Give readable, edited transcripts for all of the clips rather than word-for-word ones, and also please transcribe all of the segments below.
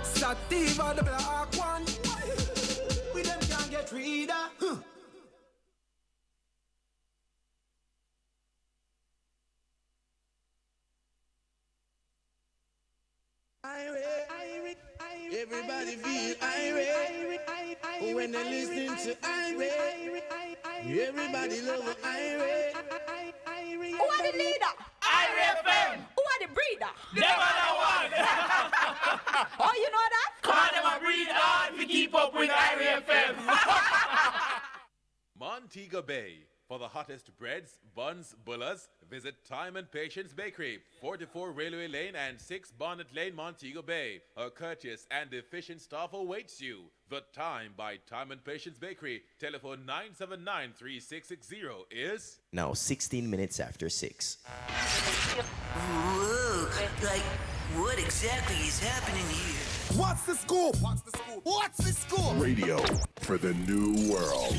Sativa the black one. We them can't get rid of. Everybody feel irate when they listening to irate. Everybody love irate. Who are the leader? Irate FM. Who are the breeder? Never the one. Oh, you know that? Call them a breed hard to keep up with Irate FM. Montego Bay. For the hottest breads, buns, bullas, visit Time and Patience Bakery, 44 Railway Lane and 6 Bonnet Lane, Montego Bay. A courteous and efficient staff awaits you. The Time by Time and Patience Bakery. Telephone 979-3660 is... Now 16 minutes after 6. Whoa, like, what exactly is happening here? What's the scoop? What's the scoop? What's the scoop? Radio for the new world.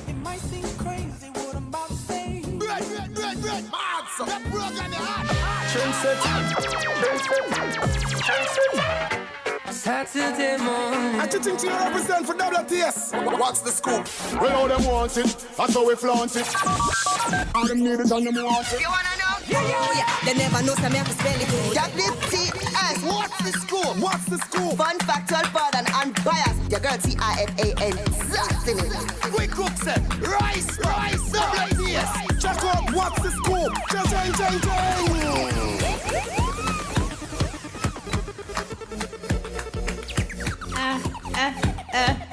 It might seem crazy what I'm about to say. Bread. Answer. That program is hot. Saturday morning. I just think you represent for WTS. What's the scoop? Well, all them want it, that's how we flaunt it. All them need it and them want it. You wanna know? Yeah. They never know some have to spell it. WTS. What's the scoop? What's the scoop? Fun, factual, fun, and unbiased. Your girl TIFAN. That's in it. We cook set. Rice. WTS. Check out what's the scoop? Chang.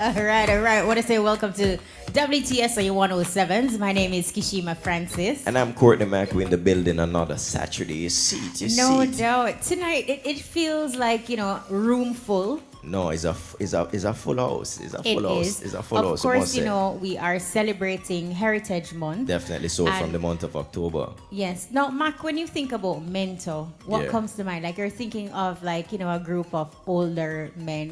All right. Want to say welcome to WTS on your 107s. My name is Kishima Francis. And I'm Courtney Mack. We're in the building another Saturday. You No doubt. Tonight, it feels like, room full. No, it's a full house. It's a full house. Of course, we are celebrating Heritage Month. Definitely so, from the month of October. Yes. Now, Mac, when you think about mentor, what comes to mind? Like, you're thinking of, a group of older men,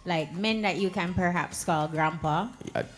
like men that you can perhaps call grandpa.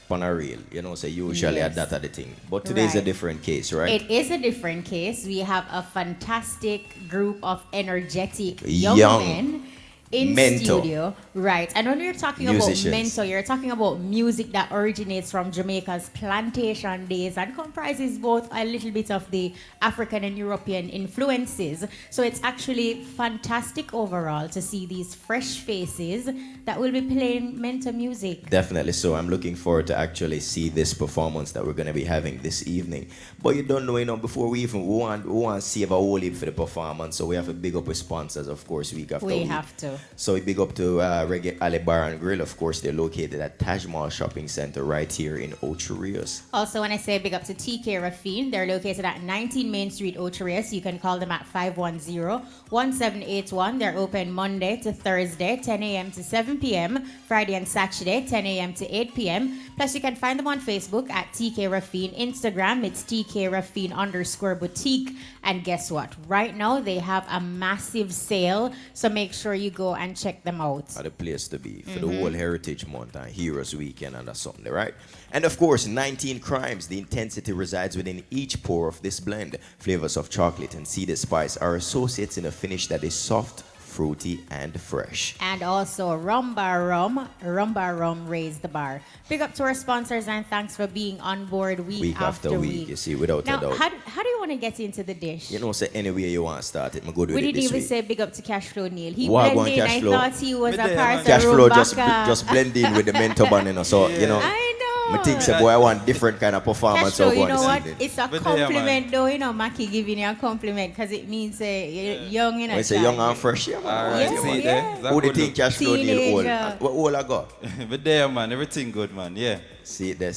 On a real, usually at that the thing. But today's a different case, right? It is a different case. We have a fantastic group of energetic young men in studio. Right. And when you're talking about mentor, you're talking about music that originates from Jamaica's plantation days and comprises both a little bit of the African and European influences. So it's actually fantastic overall to see these fresh faces that will be playing mentor music. Definitely so. I'm looking forward to actually see this performance that we're going to be having this evening. But you don't know, before we want to save a whole heap for the performance, so we have to big up our sponsors, of course, week after week. We have to. So we big up to Reggae Ali Bar and Grill. Of course, they're located at Taj Mahal Shopping Center right here in Ocho Rios. Also, when I say big up to TK Rafine, they're located at 19 Main Street, Ocho Rios. You can call them at 510-1781. They're open Monday to Thursday, 10 a.m. to 7 p.m. Friday and Saturday, 10 a.m. to 8 p.m. Plus, you can find them on Facebook at TK Rafine. Instagram, it's TK Rafine_boutique. And guess what? Right now, they have a massive sale. So make sure you go and check them out. The place to be for the whole Heritage Month and Heroes Weekend and that's something, right? And of course, 19 crimes. The intensity resides within each pour of this blend. Flavors of chocolate and cedar spice are associates in a finish that is soft, fruity, and fresh. And also Rhumbaka Rum raised the bar. Big up to our sponsors and thanks for being on board week after week. You see, without a doubt. How do you want to get into the dish? Say anywhere you want to start it, I'm good with it. We didn't even say big up to Cashflow Neil. He blended in. I thought he was a part of Cashflow just blend in with the mentor band, so I know. I think boy, I want different kind of performance. Cashflow, you know what? It's a compliment though, Mackie giving you a compliment because it means young, It's a young and fresh, All right, Who do you think Cashflow Neil old? What old I got? But there, man, everything good, man, yeah. See it there.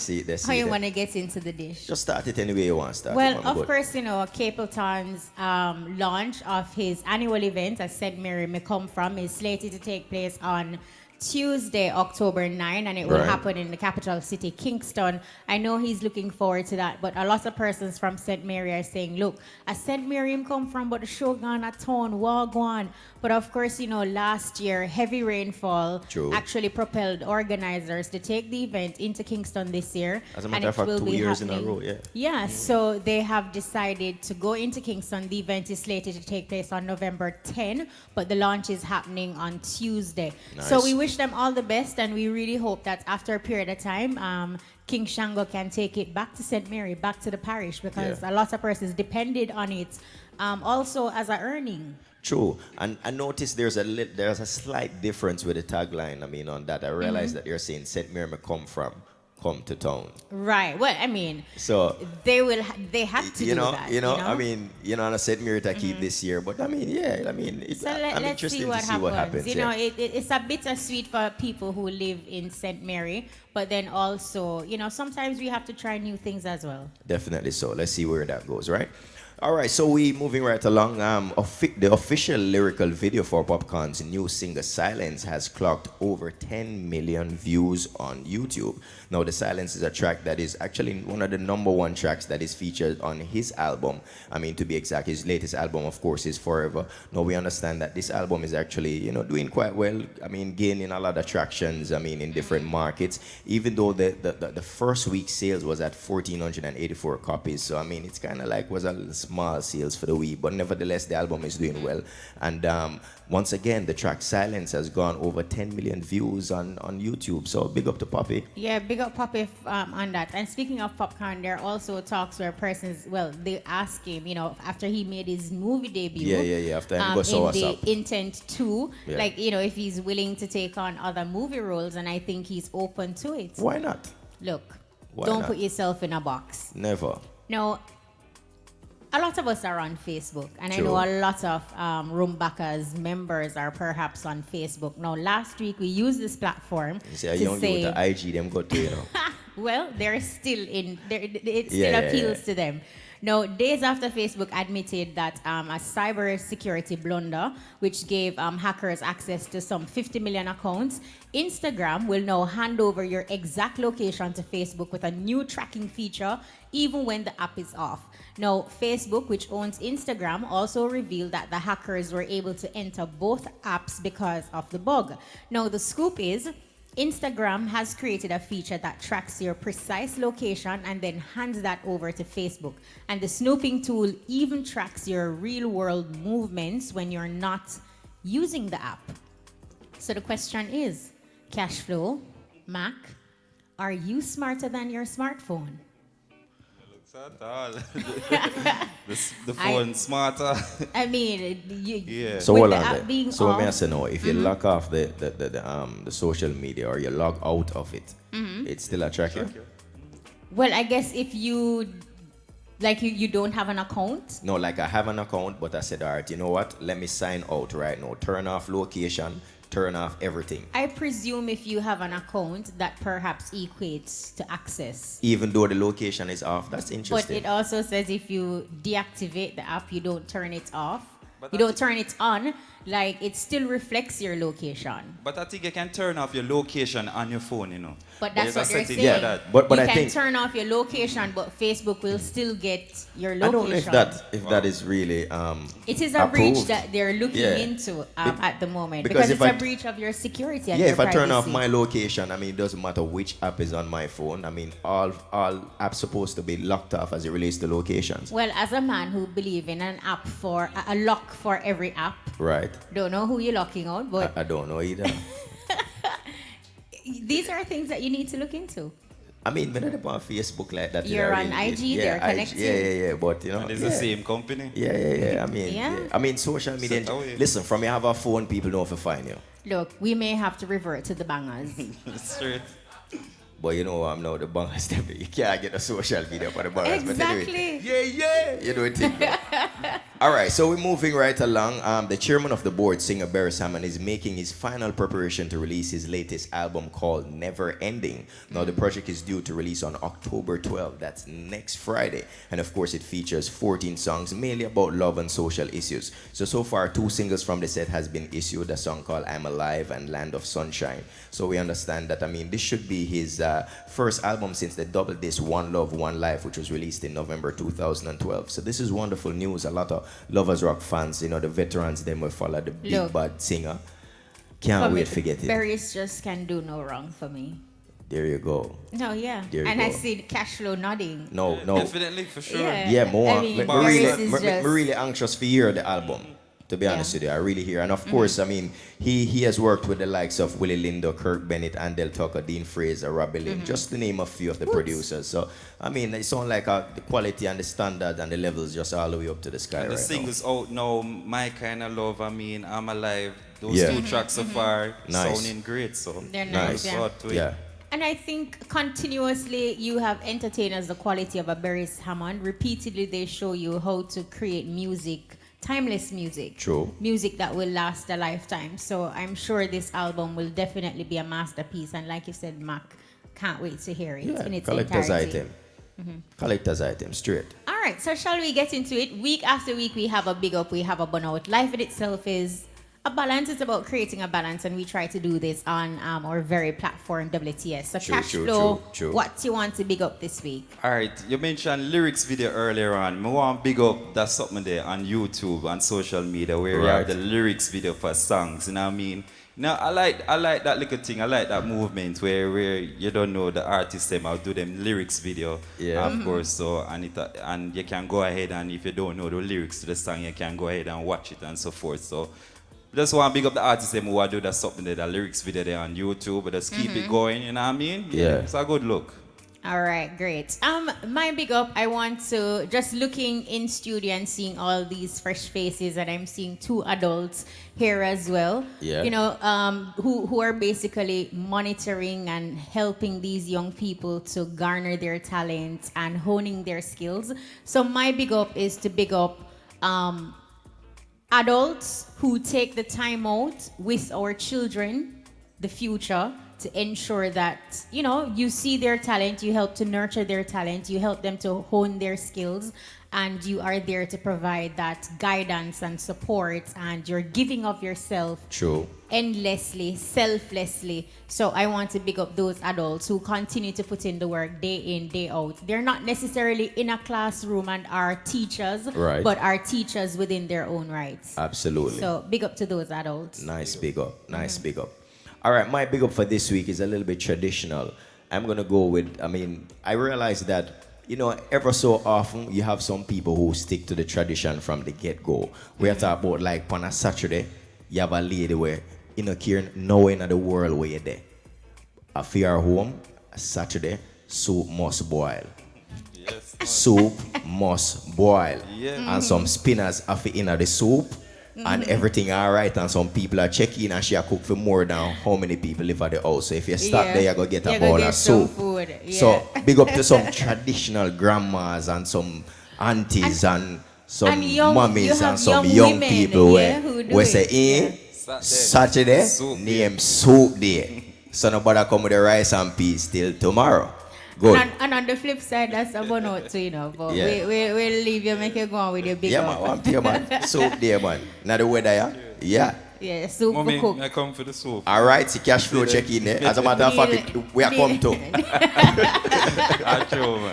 How you want to get into the dish? Just start it any way you want to start. Well, of course, Capleton's launch of his annual event at St. Mary may come from is slated to take place on Tuesday, October 9, and it will happen in the capital city, Kingston. I know he's looking forward to that, but a lot of persons from St. Mary are saying, look, a St. Mary him come from, but the show gone a town, wagwan. But of course, you know, last year, heavy rainfall actually propelled organizers to take the event into Kingston this year. As a matter of fact, 2 years in a row, Yeah, so they have decided to go into Kingston. The event is slated to take place on November 10, but the launch is happening on Tuesday. Nice. So we wish them all the best, and we really hope that after a period of time, King Shango can take it back to St. Mary, back to the parish, because a lot of persons depended on it also as a earning. True, and I noticed there's a slight difference with the tagline. I mean, on that, I realized that you're saying St. Mary may come to town. Right. Well, I mean, so they have to do that. You know, I mean, you know, and I said Mary to keep this year, but I mean, I'm interested to see what happens. You know, it's a bittersweet for people who live in St. Mary, but then also, you know, sometimes we have to try new things as well. Definitely so. Let's see where that goes, right? All right, so we moving right along. The official lyrical video for Popcorn's new single "Silence" has clocked over 10 million views on YouTube. Now, the "Silence" is a track that is actually one of the #1 tracks that is featured on his album. I mean, to be exact, his latest album, of course, is "Forever." Now, we understand that this album is actually, you know, doing quite well. I mean, gaining a lot of tractions. I mean, in different markets. Even though the first week sales was at 1,484 copies, so I mean, it's kind of like was a small sales for the week, but nevertheless the album is doing well. And once again, the track "Silence" has gone over 10 million views on YouTube, so big up to Poppy. Yeah, big up Poppy on that. And speaking of Popcorn, there are also talks where persons, well, they ask him, you know, after he made his movie debut, after he saw us up, Intent 2, like, you know, if he's willing to take on other movie roles, and I think he's open to it. Why not? Look, Why don't not? put yourself in a box. Never. No, a lot of us are on Facebook, and True. I know a lot of Rhumbaka's members are perhaps on Facebook. Now, last week we used this platform You to young say, youth, the IG them got to, you know. well, they're still in. It still appeals to them. Now, days after Facebook admitted that a cyber security blunder, which gave hackers access to some 50 million accounts, Instagram will now hand over your exact location to Facebook with a new tracking feature, even when the app is off. Now, Facebook, which owns Instagram, also revealed that the hackers were able to enter both apps because of the bug. Now, the scoop is Instagram has created a feature that tracks your precise location and then hands that over to Facebook. And the snooping tool even tracks your real-world movements when you're not using the app. So the question is, Cashflow, Mac, are you smarter than your smartphone? At all. the phone smarter. I mean, So with hold the on app there. being So off, let me ask you now, if you lock off the social media or you log out of it, it's still a tracker? well, I guess if you don't have an account. No, like I have an account, but I said, all right, you know what? Let me sign out right now. Turn off location, turn off everything. I presume if you have an account, that perhaps equates to access. Even though the location is off, that's But interesting. it also says if you deactivate the app, you don't turn it off. You don't turn it on, like it still reflects your location. But I think you can turn off your location on your phone, you know. But that's what they're saying. Yeah, but you I can think turn off your location, but Facebook will still get your I location. don't know if that is really It is a breach approved. that they're looking Yeah. into at the moment because because if it's I- a breach of your security and Yeah, your if I turn off privacy. my location, I mean, it doesn't matter which app is on my phone. I mean, all apps supposed to be locked off as it relates to locations. Well, as a man who believes in an app for a lock for every app, Right. don't know who you're locking out, but I don't know either. these are things that you need to look into. I mean, when I'm on Facebook like that. You're on IG, they're connected. Yeah, but you know. And it's the same company. Yeah. I mean, Yeah. I mean, social media. Listen, from you have a phone, people know how to find you. Look, we may have to revert to the bangers. Straight. But you know, I'm now the bangers. You can't get a social media for the bangers. Exactly. But anyway, yeah. You know what I think? All right, so we're moving right along. The chairman of the board, singer Beres Hammond, is making his final preparation to release his latest album called Never Ending. Now, the project is due to release on October 12th. That's next Friday. And of course, it features 14 songs, mainly about love and social issues. So far, 2 singles from the set has been issued, a song called I'm Alive and Land of Sunshine. So we understand that, this should be his first album since the double disc One Love, One Life, which was released in November 2012. So this is wonderful news. A lot of Lovers Rock fans, the veterans, them will follow the big bad singer. Can't wait to get it. Beres just can do no wrong for me. There you go. No, yeah. And I see the cash flow nodding. No. Definitely, for sure. Yeah, more. I'm really anxious to hear the album. To be honest with you, I really hear. And of course, he has worked with the likes of Willie Lindo, Kirk Bennett, Andel Tucker, Dean Fraser, Robbie Lynn, just to name a few of the producers. So, it sounds like the quality and the standard and the levels just all the way up to the sky. And the singles out now, My Kind of Love, I'm Alive. Those 2 tracks so far sounding great. So they're nice. Yeah. And I think continuously you have entertainers the quality of a Beres Hammond. Repeatedly they show you how to create music, timeless music. True. Music that will last a lifetime. So I'm sure this album will definitely be a masterpiece. And like you said, Mac, can't wait to hear it in its collector's entirety. item. Collector's item, straight. All right, so shall we get into it? Week after week, we have a big up, we have a burnout. Life in itself is a balance. It's about creating a balance, and we try to do this on our very platform, WTS. So Cash Flow, what do you want to big up this week? All right, you mentioned lyrics video earlier on. I want to big up that something there on YouTube and social media where you have the lyrics video for songs. You know what I mean? Now, I like that little thing. I like that movement where you don't know the artist them. I'll do them lyrics video, of course. So and you can go ahead, and if you don't know the lyrics to the song, you can go ahead and watch it and so forth. So just want to big up the artists them who do that something there, the lyrics video there on YouTube, but just keep it going. You know what I mean? Yeah. It's a good look. All right, great. My big up, I want to just looking in studio and seeing all these fresh faces, and I'm seeing 2 adults here as well. Yeah. Who are basically monitoring and helping these young people to garner their talent and honing their skills. So my big up is to big up adults who take the time out with our children, the future, to ensure that, you see their talent, you help to nurture their talent, you help them to hone their skills, and you are there to provide that guidance and support, and you're giving of yourself endlessly, selflessly. So I want to big up those adults who continue to put in the work day in, day out. They're not necessarily in a classroom and are teachers, but are teachers within their own rights. Absolutely. So big up to those adults. Nice big up. Nice big up. All right, my big up for this week is a little bit traditional. I'm going to go with, I realize that, ever so often you have some people who stick to the tradition from the get-go. We are talking about, like, on a Saturday, you have a lady where, care knowing of the world where you're there. If you are home, a Saturday, soup must boil. Yes. Soup must boil. Yeah. And some spinners have in the soup. And everything all right, and some people are checking, and she a cook for more than how many people live at the house. So if you stop there, you're going to get a bowl of soup. So big up to some traditional grandmas and some aunties and some mummies and some young people where say, Saturday, name soup day. So nobody come with the rice and peas till tomorrow. Good. And on the flip side, that's a burnout too, But we'll leave you, make you go on with your big man, I'm here, man. Soup there, man. Now the weather, yeah? Yeah, soup Mommy, cook. I come for the soup. All right, see Cash Flow check in there. As a matter of fact, we are come to.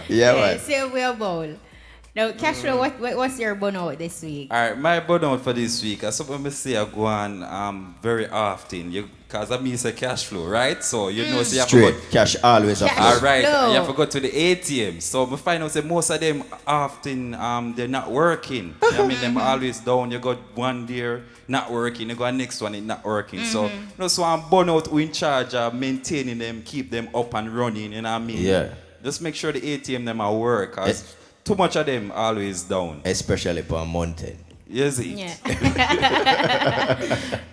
Yeah, so we are bowl. Now, Cash Flow, what's your burnout this week? All right, my burnout for this week, as something I say I go on very often. Because I mean, it's a Cash Flow, right? So, so you have straight, to go, cash always a flow. All right, you have to go to the ATM. So, I find out that most of them often, they're not working. Them always down. You got one there not working, you got next one it not working. So, so I'm burnout who in charge of maintaining them, keep them up and running, you know what I mean? Yeah. Just make sure the ATM them are work, because too much of them always down. Especially for a mountain. Yes, Yeah.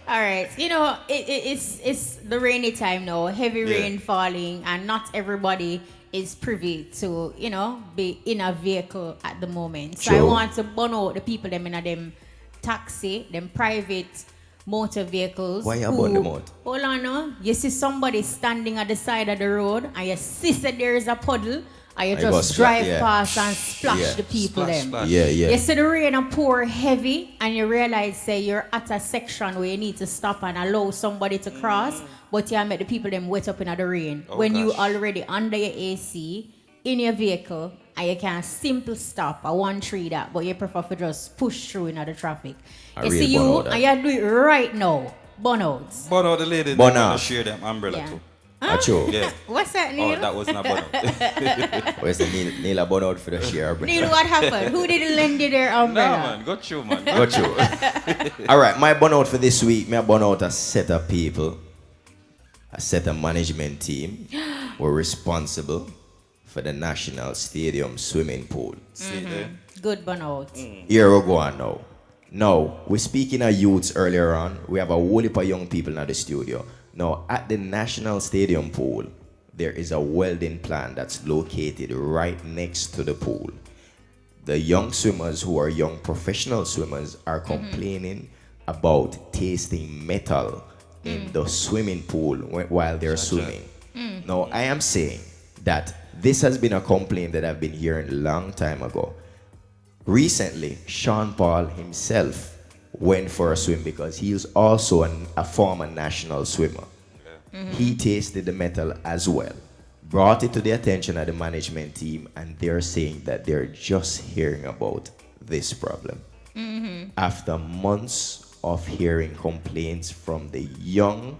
All right. You know, it's the rainy time now, heavy rain falling, and not everybody is privy to, you know, be in a vehicle at the moment. So I want to burn out the people them in a them taxi, them private motor vehicles. Why you burn them out? Hold on now. You see somebody standing at the side of the road and you see that there is a puddle. And you just drive past and splash the people splash. Yeah. You see the rain and pour heavy and you realize say you're at a section where you need to stop and allow somebody to cross, but you make the people them wet up in the rain. When you already under your AC in your vehicle and you can simple stop at one tree that, but you prefer to just push through into the traffic. You see you and you do it right now. Burnouts. Burn out the lady that share them umbrella too. Yeah. What's that, Neil? Oh, that was not burnout. Where's the Neil a burnout for the share? Neil, what happened? Who did lend you their umbrella? No, man. Got you, man. Got you. All right, my burnout for this week, me burn out a set of people, a set of management team were responsible for the National Stadium swimming pool. Good burnout. Here we go on now. Now, we're speaking of youths earlier on. We have a whole heap of young people in the studio. Now, at the National Stadium pool, there is a welding plant that's located right next to the pool. The young swimmers who are young professional swimmers are complaining about tasting metal in the swimming pool while they're swimming. Now, I am saying that this has been a complaint that I've been hearing a long time ago. Recently, Sean Paul himself went for a swim because he is also a former national swimmer. He tasted the metal as well, brought it to the attention of the management team, and they're saying that they're just hearing about this problem. After months of hearing complaints from the young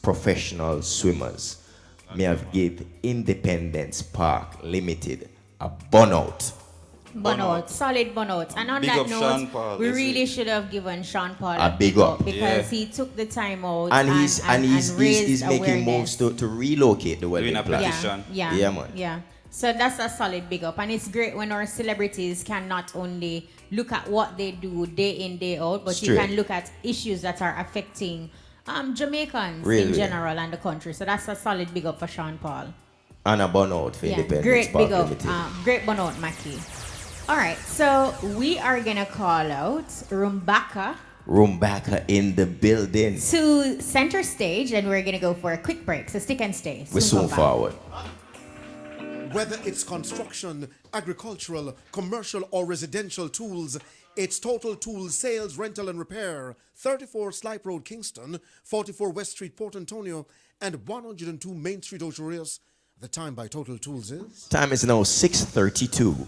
professional swimmers, may have give Independence Park Limited a burnout. Burnout, solid burnout. And on that note, we really should have given Sean Paul a big up because he took the time out and he's making moves to relocate the wedding plan. Yeah. So that's a solid big up, and it's great when our celebrities can not only look at what they do day in day out, but you can look at issues that are affecting Jamaicans in general and the country. So that's a solid big up for Sean Paul. And a burnout for Independence great Park big up, Limited. great burnout, Mackie. All right, so we are gonna call out Rhumbaka in the building to center stage, and we're gonna go for a quick break. So stick and stay. We're soon forward. Whether it's construction, agricultural, commercial, or residential tools, it's Total Tools Sales, Rental and Repair. 34 Slipe Road, Kingston, 44 West Street, Port Antonio, and 102 Main Street, Ocho Rios. The time by Total Tools is? Time is now 6:32.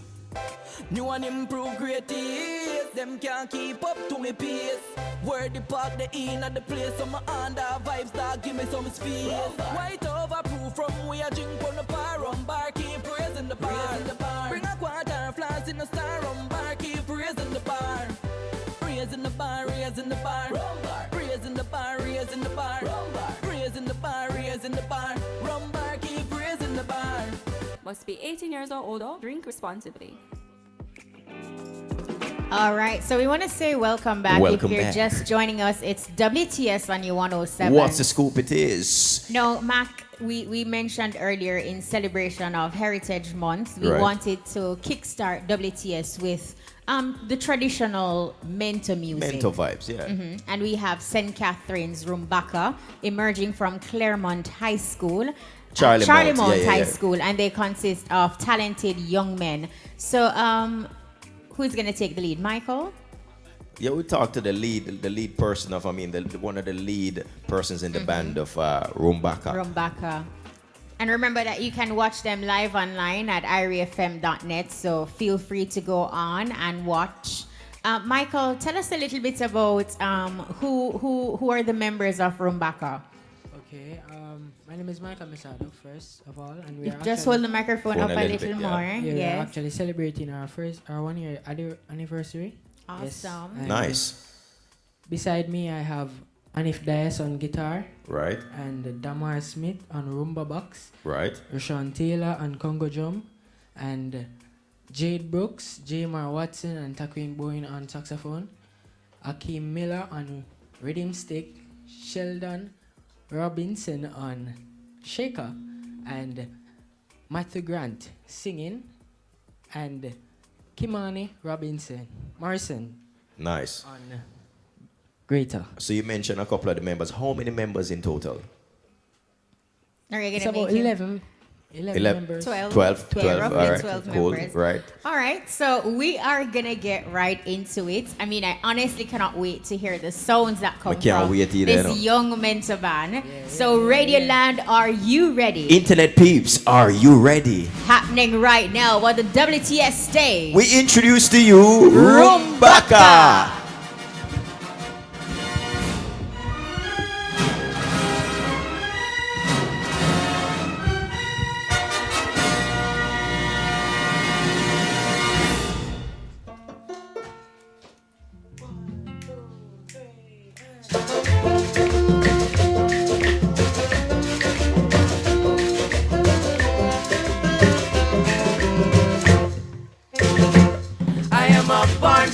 New and improve great is. Them can't keep up to me pace. Where the park, the in at the place. So my under vibes that give me some space. White overproof from where I drink from the bar. Bar, keep praising the bar. Bring a quarter flowers in the star. Bar, keep praising the bar. Raising the bar, raising the bar. Raising the bar, raising the bar. Raising the bar, raising the bar. Bar, keep raising the bar. Must be 18 years or older. Drink responsibly. All right, so we want to say welcome back. Welcome if you're back. just joining us, it's WTS on your 107. What's the scoop it is? No, Mac, we mentioned earlier in celebration of Heritage Month, we wanted to kickstart WTS with the traditional Mento music. Mento vibes, yeah. And we have St. Catherine's Rhumbaka emerging from Claremont High School. Charlie Mount High School, and they consist of talented young men. So, who's gonna take the lead, Michael? Yeah, we talked to the lead person of, one of the lead persons in the band of Rhumbaka. And remember that you can watch them live online at iriafm.net. So feel free to go on and watch. Michael, tell us a little bit about who are the members of Rhumbaka. Okay, my name is Michael Misado, first of all, and we are just hold the microphone up a little more. Yeah, we're actually celebrating our 1 year anniversary. Awesome. Yes. Nice. Beside me, I have Anif Dias on guitar. Right. And Damar Smith on rumba box. Right. Rashawn Taylor on Congo drum, and Jade Brooks, Jamar Watson, and Taquin Boyne on saxophone. Akeem Miller on rhythm stick, Sheldon Robinson on shaker, and Matthew Grant singing, and Kimani Morrison. Nice. On greater. So you mentioned a couple of the members. How many members in total? It's about 11 members. 12. Yeah, roughly All right. 12 Cool. members. Right. All right, so we are gonna get right into it. I mean, I honestly cannot wait to hear the sounds that come from this young mentor band. So Radioland, are you ready? Internet peeps, are you ready? Happening right now on the WTS stage. We introduce to you Rhumbaka.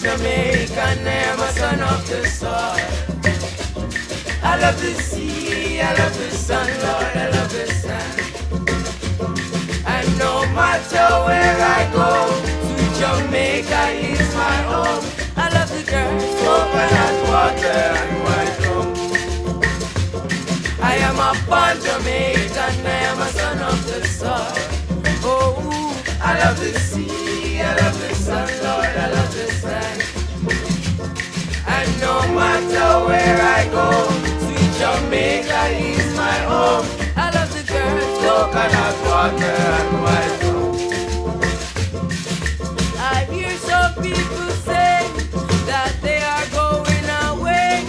Jamaican, I am a son of the soil. I love the sea, I love the sun, Lord, I love the sun. And no matter where I go, to Jamaica is my home. I love the girls, coconut water and white rum. I am a born Jamaican, I am a son of the soil. Oh, I love the sea, I love the sun, Lord, I love the sun. And no matter where I go, sweet Jamaica is my home. I love the girls, coconut water and white rum. I hear some people say that they are going away,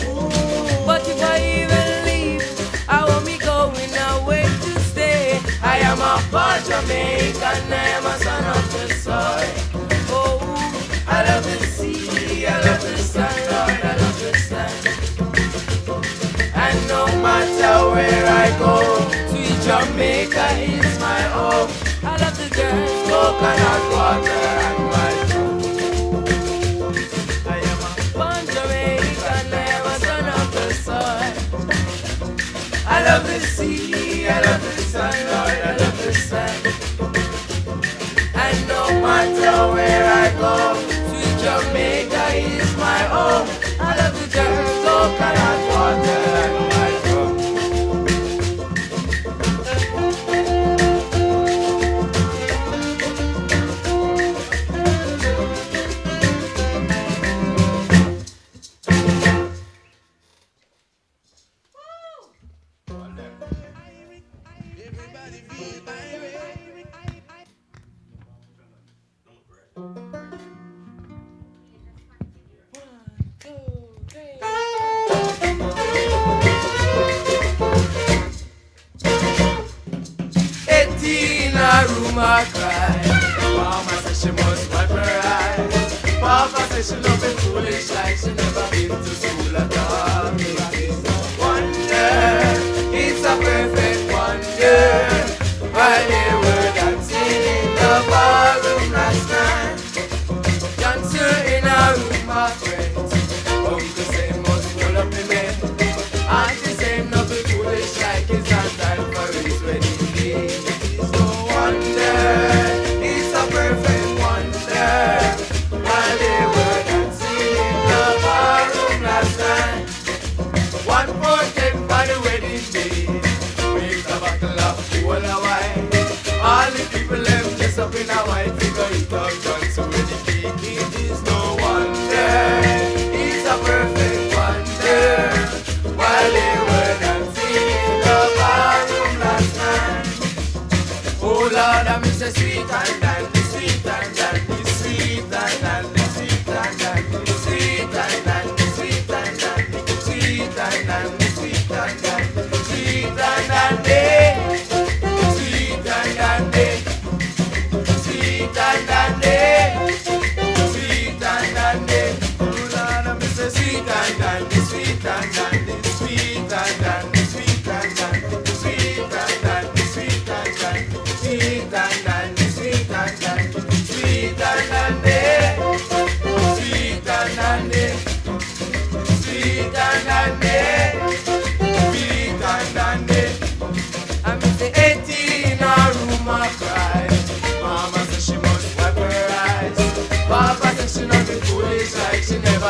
but if I even leave, I won't be going away to stay. I am a born Jamaican, I am a son of the soil. Oh, I love the sea, I love the sun, Lord, I love the sun. And no matter where I go, sweet Jamaica is my home. I love the girls, coconut water and white rum. I am a born Jamaican, I am a son of the soil. I love the sea, I love the sun, Lord, I love the sun. And no matter where I go, sweet Jamaica is my home. I love the girls, coconut water and white rum. Everybody feel irate. 18 a room a cry. Mama says she must wipe her eyes. Papa says she love it foolish like she never been to school at all. Wonder, it's a perfect wonder. While they were dancing in the ballroom last night, dancer in a room of friends. Uncle say must pull up the men. Auntie say nothing foolish like his not time for his wedding day. It's no wonder, it's a perfect wonder. While they were dancing in the ballroom last night, one more step for the wedding day. Break the buckle of cola wine. All the people left dressed up in a white figure. It all done so many people. It is no wonder, it's a perfect wonder. While they were dancing in the ballroom last night. Oh Lord, I miss the sweet and dandy, sweet and dandy, sweet and dandy, sweet and dandy, sweet and dandy, sweet and dandy, sweet and dandy, sweet and dandy, sweet and dandy, sweet and dandy, sweet and dandy, sweet and dandy. Oh Lord, I miss the sweet and dandy, sweet and dandy, sweet and dandy, sweet and dandy, sweet and dandy, sweet and dandy, sweet and dandy, sweet and dandy, sweet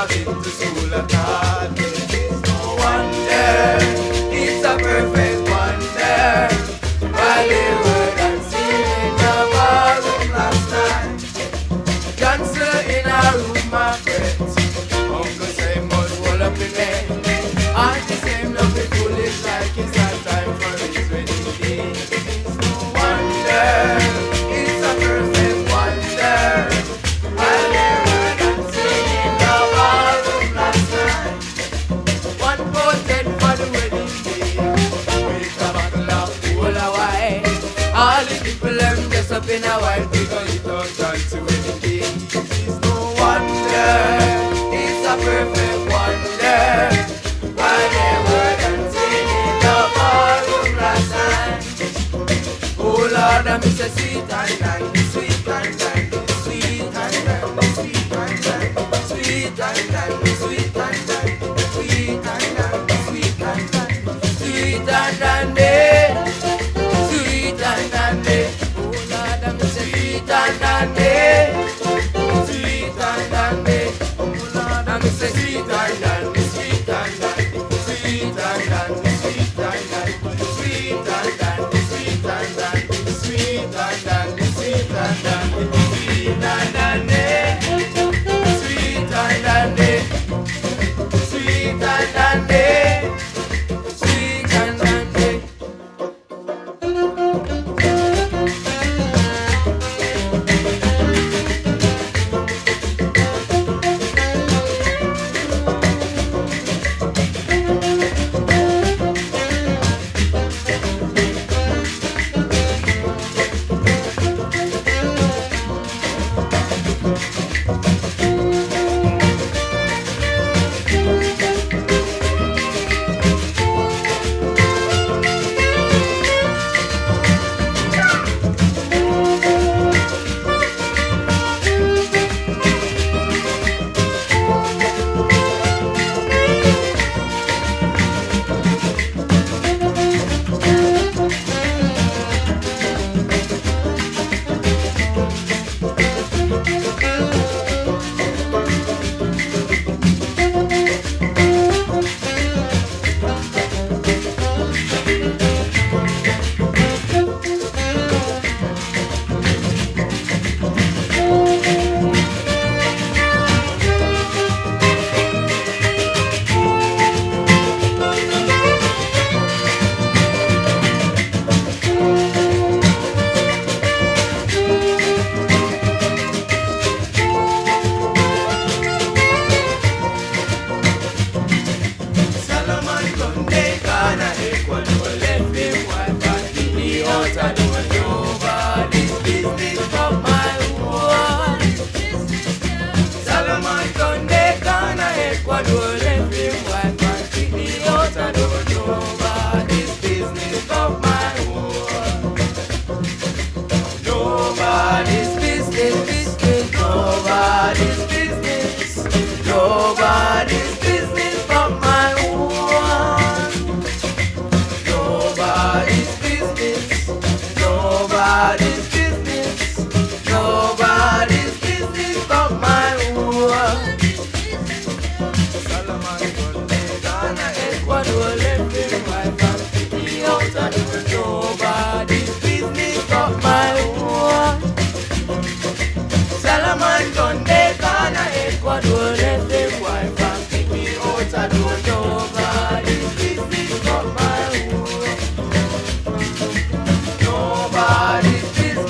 never been to school at all. It's no wonder, it's a perfect wonder. While they were dancing in the ballroom last night, dancing in a room, my friends. Uncle Sam was roll up in bed. Auntie Sam love it foolish like it's not time for his wedding day. It's no wonder, it's a perfect wonder. While they were dancing in the ballroom last night, one voted for the wedding day with a bottle of cola wine. All the people them dressed up in a white because it was done to wedding day. It's no wonder, it's a perfect wonder. While they were dancing in the ballroom last night, oh Lord, I miss a sweet and dandy, sweet and dandy, sweet and dandy, sweet and dandy, sweet and dandy, sweet and dandy, sweet and dandy, sweet and dandy, sweet and dandy, sweet and dandy. Oh Lord, I miss a sweet and dandy, sweet and dandy. Oh Lord, I miss a sweet and dandy, sweet and dandy. Sweet and dandy, sweet and dandy, sweet and dandy, sweet and dandy, sweet and dandy, sweet and dandy, sweet and dandy, sweet and dandy, sweet and dandy, sweet and dandy. Nobody's business.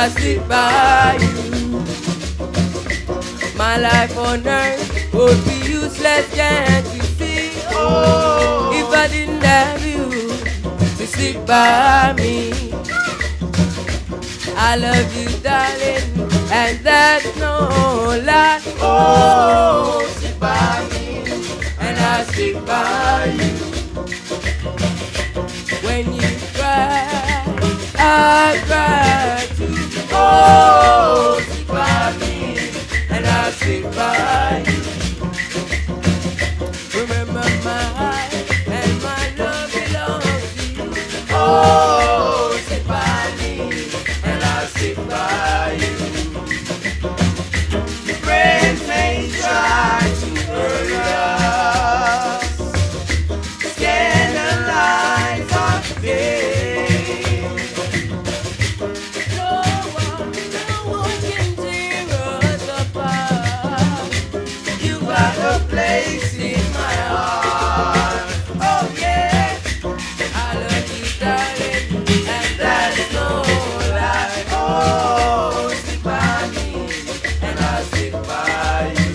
I sit by you. My life on earth would be useless, can't you see? Oh, if I didn't have you to sit by me. I love you, darling, and that's no lie. Oh, sit by me, and I sit by you. When you cry, I cry too. Oh, sit by me, and I sit by you. Remember my heart and my love belongs to you. Oh, sit by me, and I sit by you. Friends may try to hurt us, scandalize our faith. No one can tear us apart. You got a place in my heart. Oh yeah, I love you, darling, and that's no lie. Oh, stick by me, and I'll stick by you.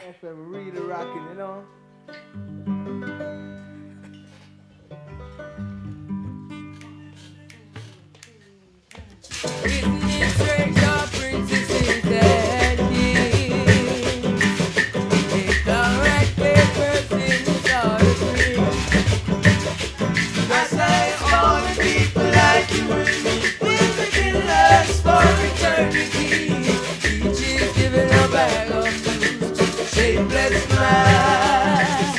FM really rocking, you know. Shapeless mind.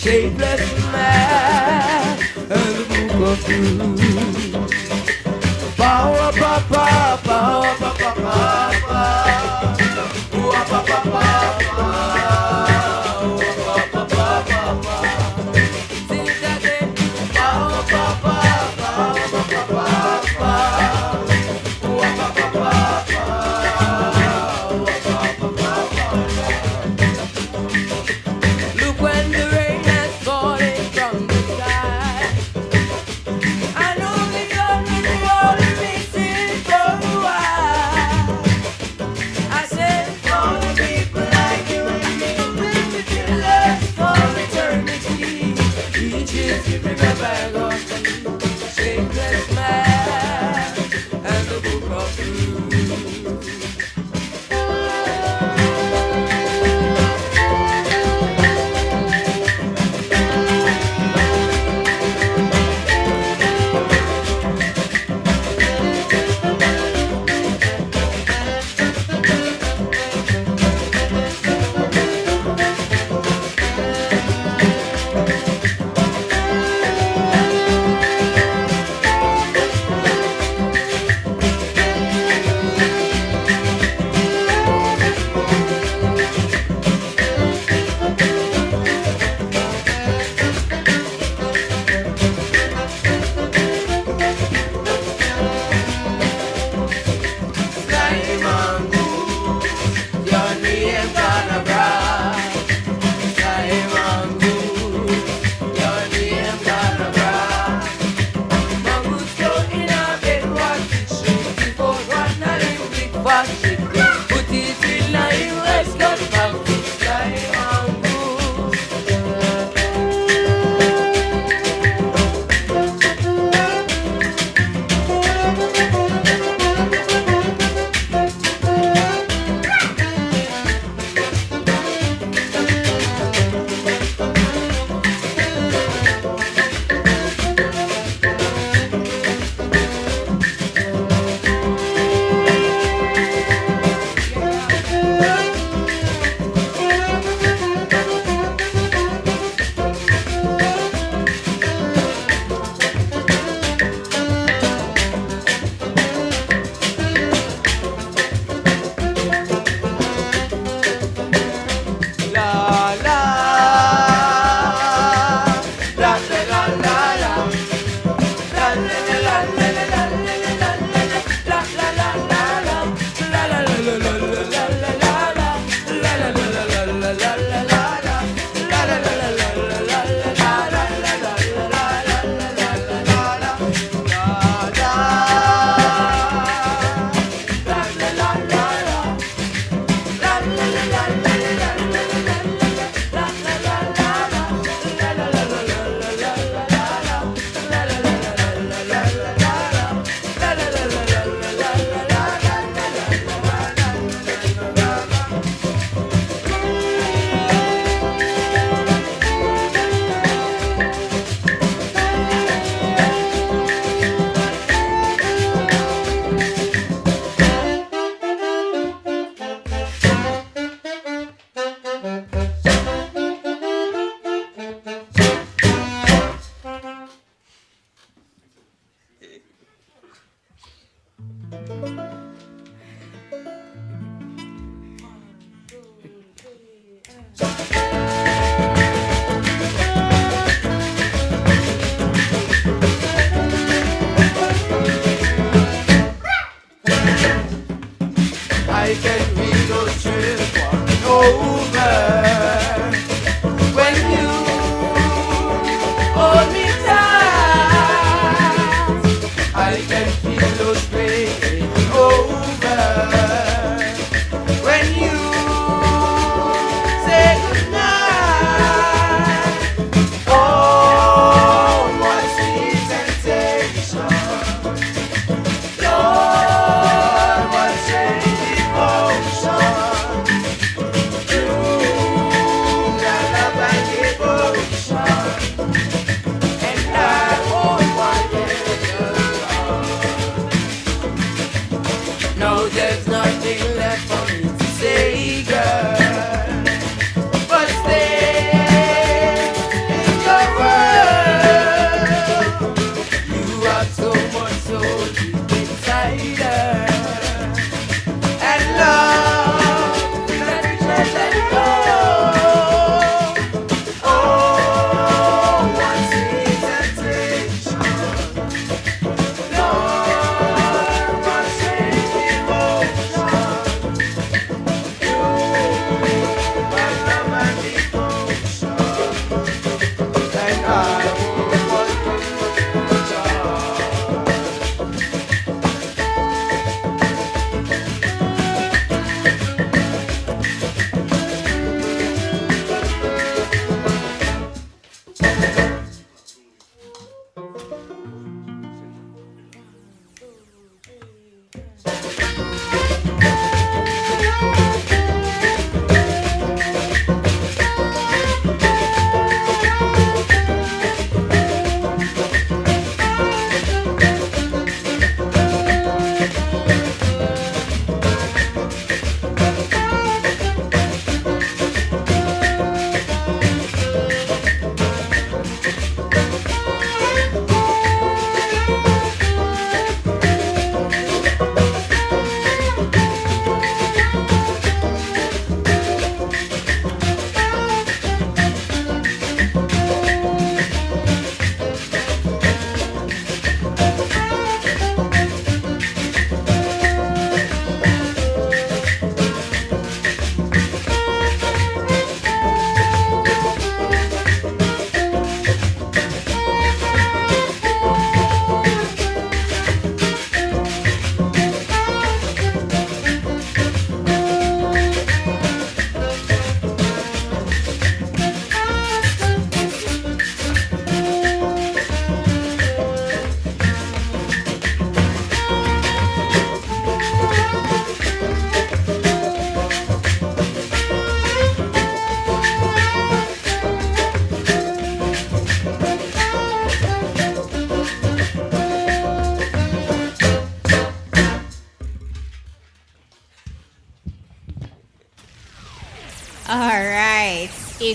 shapeless man, and the book of truth. Power, papa, power, papa, papa.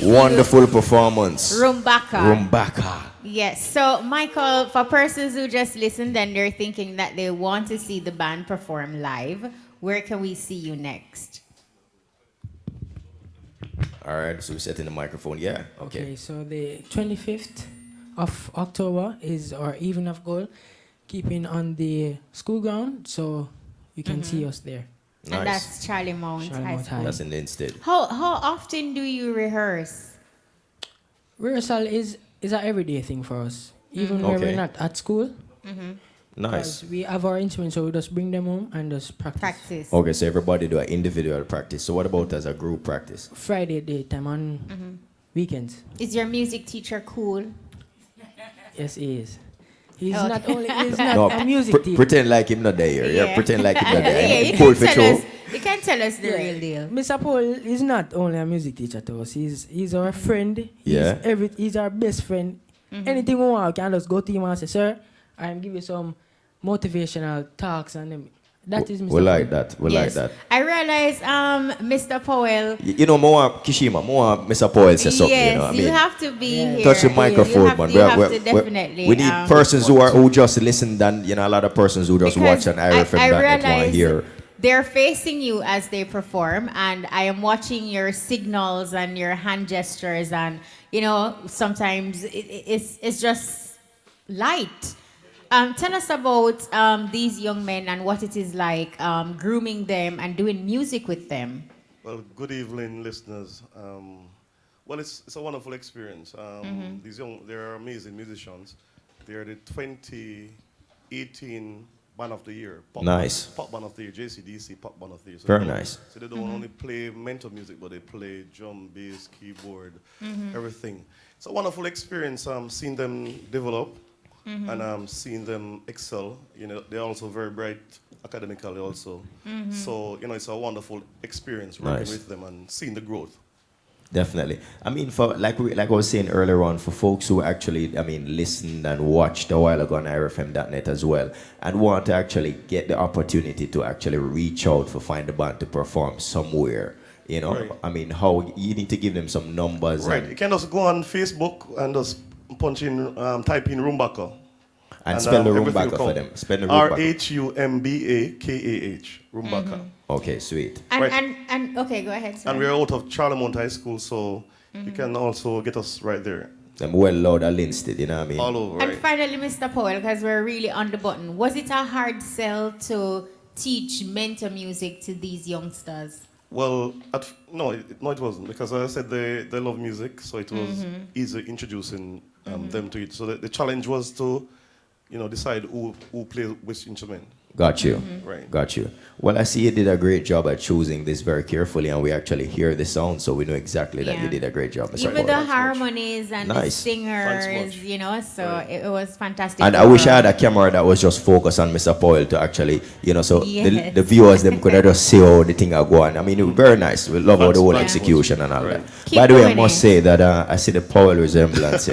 Wonderful performance. Rhumbaka. Yes. So, Michael, for persons who just listened and they're thinking that they want to see the band perform live, where can we see you next? All right, so we're setting the microphone. Yeah, okay. So the 25th of October is our Evening of Gold, keeping on the school ground, so you can see us there. Nice. And that's Charlie Mount High School. That's in the instead. How often do you rehearse? Rehearsal is an everyday thing for us, even when we're not at school. Nice. We have our instruments, so we just bring them home and just practice. Okay, so everybody do an individual practice. So what about as a group practice? Friday daytime on weekends. Is your music teacher cool? Yes, he is. He's not a music teacher. Pretend like him not there. Yeah, pretend like him not there. You can tell us the real deal. Mr. Paul is not only a music teacher to us. He's our friend. He's our best friend. Anything we want, we can just go to him and say, sir, I'm give you some motivational talks, and that is Mr. We like that. We like that. I realize, Mr. Powell. You know, more Kishima, more Mr. Powell says something. Yes, you know what I mean? You have to be here. Touch the microphone, man. You have to definitely. We need persons who just listen, and a lot of persons who just watch on IRFM that want to hear. They're facing you as they perform, and I am watching your signals and your hand gestures, and sometimes it's just light. Tell us about these young men and what it is like grooming them and doing music with them. Well, good evening, listeners. Well, it's a wonderful experience. They're amazing musicians. They're the 2018 Band of the Year. Pop Band of the Year, JCDC Pop Band of the Year. So Very nice. So they don't only play mental music, but they play drum, bass, keyboard, everything. It's a wonderful experience seeing them develop. And seeing them excel. They're also very bright academically also. So, it's a wonderful experience working with them and seeing the growth. Definitely. I mean, for like I was saying earlier on, for folks who actually, listened and watched a while ago on IRFM.net as well, and want to actually get the opportunity to actually reach out for Find the Band to perform somewhere, how you need to give them some numbers. Right. You can just go on Facebook and just punch in, type in Rhumbaka. And spell the Rhumbaka for them. Spell the Rhumbaka. Rhumbakah. Rhumbaka. Okay, sweet. And okay, go ahead, sir. And we're out of Charlie Mount High School, so you can also get us right there. I'm well loud and listed, you know what I mean? All over, And finally, Mr. Powell, because we're really on the button, was it a hard sell to teach mentor music to these youngsters? Well, no, it wasn't, because as I said, they love music, so it was easy introducing them to it. So the challenge was to, decide who plays which instrument. Got you. Right. Got you. Well, I see you did a great job at choosing this very carefully, and we actually hear the sound, so we know exactly that you did a great job. Even the harmonies and the singers, so it was fantastic. And I wish I had a camera that was just focused on Mr. Powell to actually, so the viewers them could just see how the thing are going. I mean, it was very nice. We love all the whole execution and all that. By the way, I must say that I see the Powell resemblance,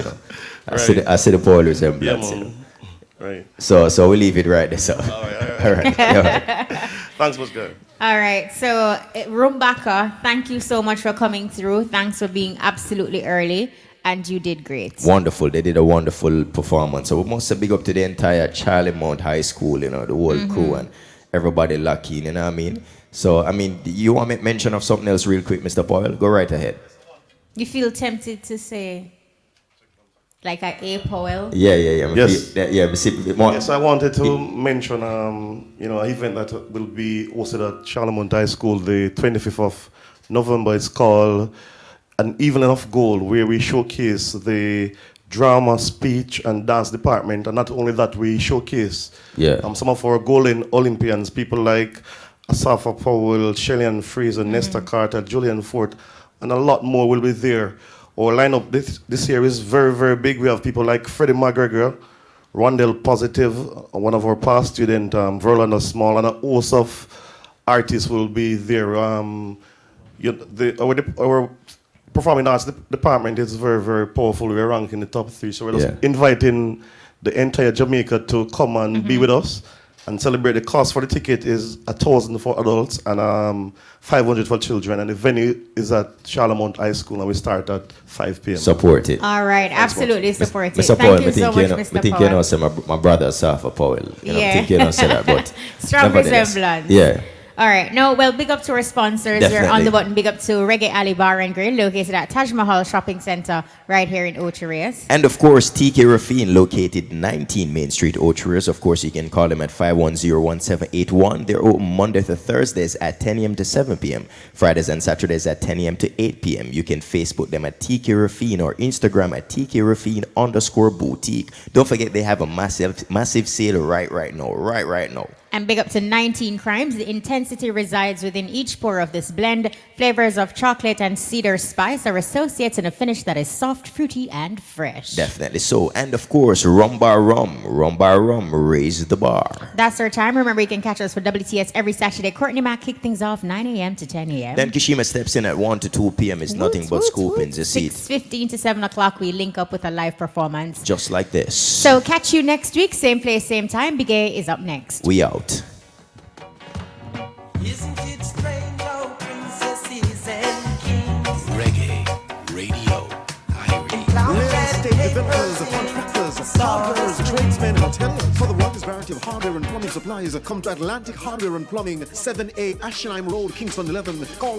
I see the Powell resemblance, Right. So we leave it right there. So. All right. All right. Thanks, what's good. All right. So, Rhumbaka, thank you so much for coming through. Thanks for being absolutely early. And you did great. Wonderful. They did a wonderful performance. So we must say big up to the entire Charlie Mount High School, the whole crew and everybody lucky, you know what I mean? So, you want to mention of something else real quick, Mr. Powell? Go right ahead. You feel tempted to say... like a Powell? Yeah. Yes. Yes, I wanted to mention, an event that will be hosted at Charlie Mount High School the 25th of November. It's called An Evening of Gold, where we showcase the drama, speech, and dance department. And not only that, we showcase some of our golden Olympians, people like Asafa Powell, Shellyan Fraser, Nesta Carter, Julian Fort, and a lot more will be there. Our lineup this year is very, very big. We have people like Freddie McGregor, Rondell Positive, one of our past students, Verlander Small, and a host of artists will be there. Our performing arts department is very, very powerful. We're ranked in the top 3, so we're just inviting the entire Jamaica to come and be with us And celebrate. The cost for the ticket is $1,000 for adults and 500 for children. And the venue is at Charlemont High School, and we start at 5 p.m. Support it. All right, absolutely support it. Mr. Thank Paul, you so much, Mr. I think you know, say my brother Safa Powell. You know, I think you know, say that, but strong resemblance. Yeah. All right. No, well, big up to our sponsors. Definitely. We're on the button. Big up to Reggae Alley Bar and Grill, located at Taj Mahal Shopping Center, right here in Ocherias. And of course, TK Rafine, located 19 Main Street, Ocherias. Of course, you can call them at 510-1781. They're open Monday to Thursdays at 10 a.m. to 7 p.m. Fridays and Saturdays at 10 a.m. to 8 p.m. You can Facebook them at TK Rafine or Instagram at TK Rafine_boutique. Don't forget, they have a massive sale right now. And big up to 19 Crimes. The intensity resides within each pour of this blend. Flavors of chocolate and cedar spice are associated in a finish that is soft, fruity, and fresh. Definitely so. And of course, Rhumbaka Rum, raise the bar. That's our time. Remember, you can catch us for WTS every Saturday. Courtney Mack kick things off 9 a.m. to 10 a.m. Then Kishima steps in at 1 to 2 p.m. It's nothing but scoopings. You see, 6:15 to 7 o'clock, we link up with a live performance. Just like this. So catch you next week. Same place, same time. Big A is up next. We out. Isn't it strange how princesses and kings Reggae, radio, Real estate developers, contractors, barbers, tradesmen, hoteliers. For the widest variety of hardware and plumbing supplies, come to Atlantic Hardware and Plumbing, 7A Ashenheim Road, Kingston 11. Call